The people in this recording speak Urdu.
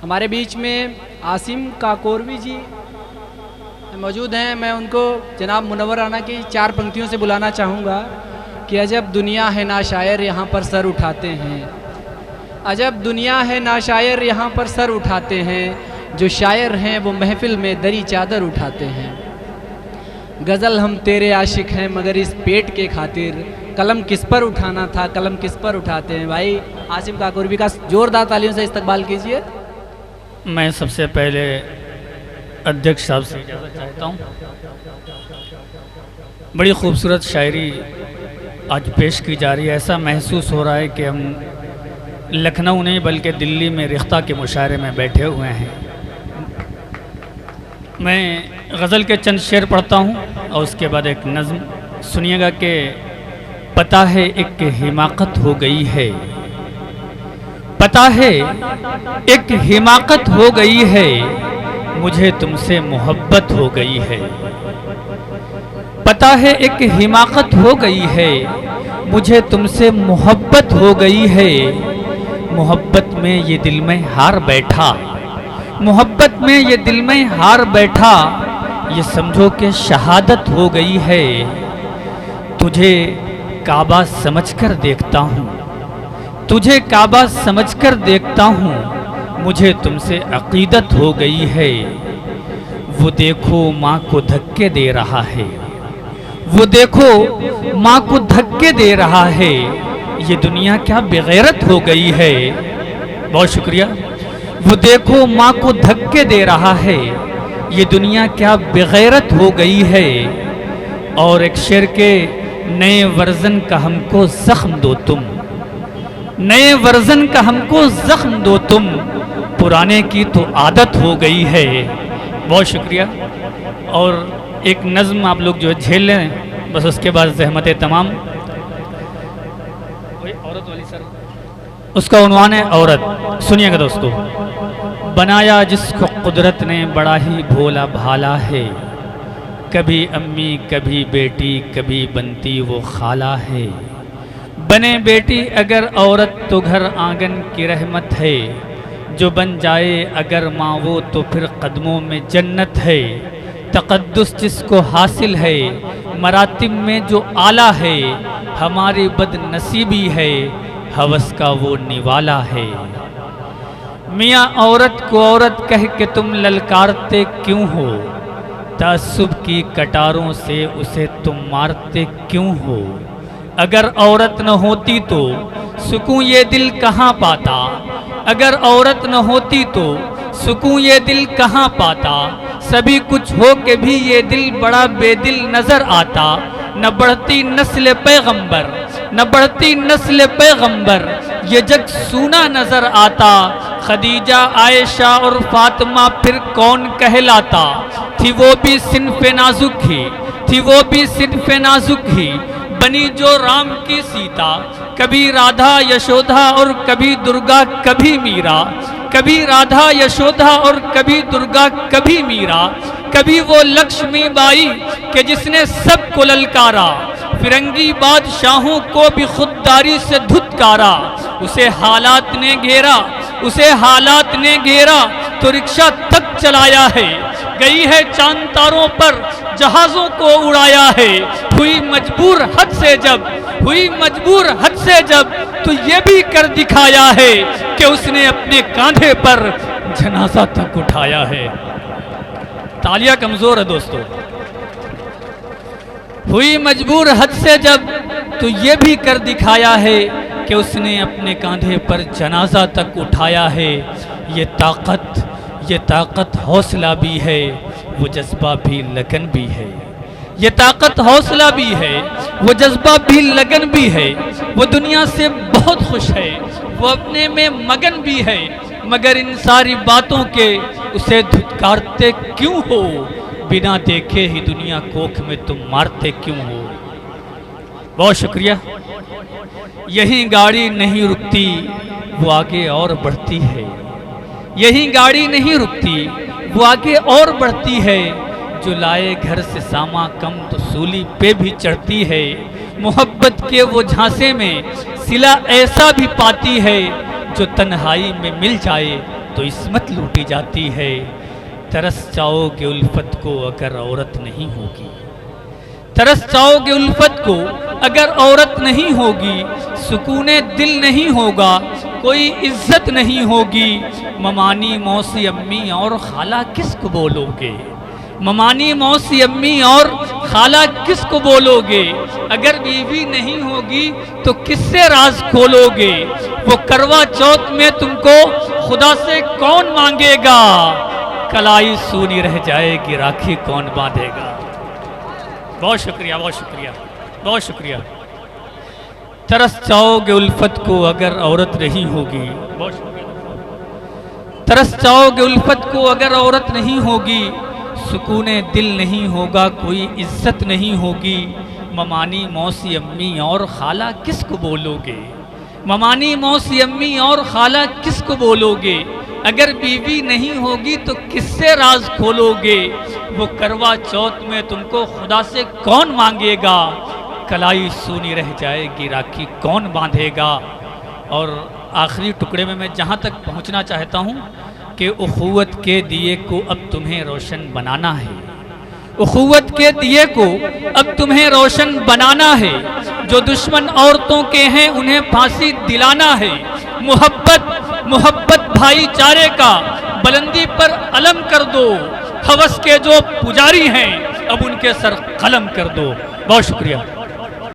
ہمارے بیچ میں عاصم کاکوروی جی موجود ہیں. میں ان کو جناب منور رانا کی 4 پنکتیوں سے بلانا چاہوں گا کہ عجب دنیا ہے نا شاعر یہاں پر سر اٹھاتے ہیں. عجب دنیا ہے نا شاعر یہاں پر سر اٹھاتے ہیں. جو شاعر ہیں وہ محفل میں دری چادر اٹھاتے ہیں. غزل ہم تیرے عاشق ہیں مگر اس پیٹ کے خاطر قلم کس پر اٹھانا تھا قلم کس پر اٹھاتے ہیں. بھائی عاصم کاکوروی کا زوردار تالیوں سے استقبال کیجئے. میں سب سے پہلے ادھیک صاحب سے اجازت چاہتا ہوں. بڑی خوبصورت شاعری آج پیش کی جا رہی ہے. ایسا محسوس ہو رہا ہے کہ ہم لکھنؤ نہیں بلکہ دلی میں ریختہ کے مشاعرے میں بیٹھے ہوئے ہیں. میں غزل کے چند شعر پڑھتا ہوں اور اس کے بعد ایک نظم سنیے گا کہ پتہ ہے ایک حماقت ہو گئی ہے. پتہ ہے ایک حماقت ہو گئی ہے مجھے تم سے محبت ہو گئی ہے. پتہ ہے ایک حماقت ہو گئی ہے مجھے تم سے محبت ہو گئی ہے. محبت میں یہ دل میں ہار بیٹھا محبت میں یہ دل میں ہار بیٹھا یہ سمجھو کہ شہادت ہو گئی ہے. تجھے کعبہ سمجھ کر دیکھتا ہوں تجھے کعبہ سمجھ کر دیکھتا ہوں مجھے تم سے عقیدت ہو گئی ہے. وہ دیکھو ماں کو دھکے دے رہا ہے وہ دیکھو ماں کو دھکے دے رہا ہے. یہ دنیا کیا بغیرت ہو گئی ہے. بہت شکریہ. وہ دیکھو ماں کو دھکے دے رہا ہے یہ دنیا کیا بغیرت ہو گئی ہے. اور ایک شعر کے نئے ورژن کا ہم کو زخم دو تم نئے ورژن کا ہم کو زخم دو تم پرانے کی تو عادت ہو گئی ہے. بہت شکریہ. اور ایک نظم آپ لوگ جو ہے جھیل لیں بس اس کے بعد زحمت تمام. عورت والی سر اس کا عنوان ہے عورت. سنیے گا دوستو. بنایا جس کو قدرت نے بڑا ہی بھولا بھالا ہے. کبھی امی کبھی بیٹی کبھی بنتی وہ خالہ ہے. بنے بیٹی اگر عورت تو گھر آنگن کی رحمت ہے. جو بن جائے اگر ماں وہ تو پھر قدموں میں جنت ہے. تقدس جس کو حاصل ہے مراتب میں جو اعلیٰ ہے. ہماری بد نصیبی ہے ہوس کا وہ نوالا ہے. میاں عورت کو عورت کہہ کے تم للکارتے کیوں ہو. تعصب کی کٹاروں سے اسے تم مارتے کیوں ہو. اگر عورت نہ ہوتی تو سکون یہ دل کہاں پاتا. اگر عورت نہ ہوتی تو سکون یہ دل کہاں پاتا. سبھی کچھ ہو کے بھی یہ دل بڑا بے دل نظر آتا. نہ بڑھتی نسل پیغمبر نہ بڑھتی نسل پیغمبر یہ جگ سونا نظر آتا. خدیجہ عائشہ اور فاطمہ پھر کون کہلاتا. تھی وہ بھی صنف نازک ہی تھی وہ بھی صنف نازک ہی بنی جو رام کی سیتا. کبھی رادھا یشودھا اور کبھی درگا کبھی میرا. کبھی رادھا یشودھا اور کبھی درگا کبھی میرا. کبھی وہ لکشمی بائی کہ جس نے سب کو للکارا. فرنگی بادشاہوں کو بھی خودداری سے دھتکارا. اسے حالات نے گھیرا اسے حالات نے گھیرا تو رکشہ تک چلایا ہے. گئی ہے چاند تاروں پر جہازوں کو اڑایا ہے. ہوئی مجبور حد سے جب ہوئی مجبور حد سے جب تو یہ بھی کر دکھایا ہے کہ اس نے اپنے کاندھے پر جنازہ تک اٹھایا ہے. تالیاں کمزور ہے دوستو. ہوئی مجبور حد سے جب تو یہ بھی کر دکھایا ہے کہ اس نے اپنے کاندھے پر جنازہ تک اٹھایا ہے. یہ طاقت حوصلہ بھی ہے وہ جذبہ بھی لگن بھی ہے. یہ طاقت حوصلہ بھی ہے وہ جذبہ بھی لگن بھی ہے. وہ دنیا سے بہت خوش ہے وہ اپنے میں مگن بھی ہے. مگر ان ساری باتوں کے اسے دھتکارتے کیوں ہو. بنا دیکھے ہی دنیا کوکھ میں تم مارتے کیوں ہو. بہت شکریہ. یہی گاڑی نہیں رکتی وہ آگے اور بڑھتی ہے. یہی گاڑی نہیں رکتی وہ آگے اور بڑھتی ہے. جو لائے گھر سے ساما کم تو سولی پہ بھی چڑھتی ہے. محبت کے وہ جھانسے میں صلہ ایسا بھی پاتی ہے جو تنہائی میں مل جائے تو عصمت لوٹی جاتی ہے. ترس جاؤ گے الفت کو اگر عورت نہیں ہوگی. ترس جاؤ گے الفت کو اگر عورت نہیں ہوگی. سکون دل نہیں ہوگا, کوئی عزت نہیں ہوگی. ممانی موسی امی اور خالہ کس کو بولو گے. ممانی موسی امی اور خالہ کس کو بولو گے. اگر بیوی نہیں ہوگی تو کس سے راز کھولو گے. وہ کروا چوتھ میں تم کو خدا سے کون مانگے گا. کلائی سونی رہ جائے گی, راکھی کون باندھے گا. بہت شکریہ, بہت شکریہ, بہت شکریہ. ترس جاؤ گے الفت کو اگر عورت نہیں ہوگی. بہت شکریہ. ترس جاؤ گے الفت کو اگر عورت نہیں ہوگی. سکون دل نہیں ہوگا, کوئی عزت نہیں ہوگی. ممانی موسی امی اور خالہ کس کو بولو گے. ممانی موسی امی اور خالہ کس کو بولو گے. اگر بیوی نہیں ہوگی تو کس سے راز کھولو گے. وہ کروا چوتھ میں تم کو خدا سے کون مانگے گا. کلائی سونی رہ جائے گی, راکھی کون باندھے گا. اور آخری ٹکڑے میں جہاں تک پہنچنا چاہتا ہوں کہ اخوت کے دیے کو اب تمہیں روشن بنانا ہے. اخوت کے دیے کو اب تمہیں روشن بنانا ہے. جو دشمن عورتوں کے ہیں انہیں پھانسی دلانا ہے. محبت بھائی چارے کا بلندی پر علم کر دو. ہوس کے جو پجاری ہیں اب ان کے سر قلم کر دو. بہت شکریہ.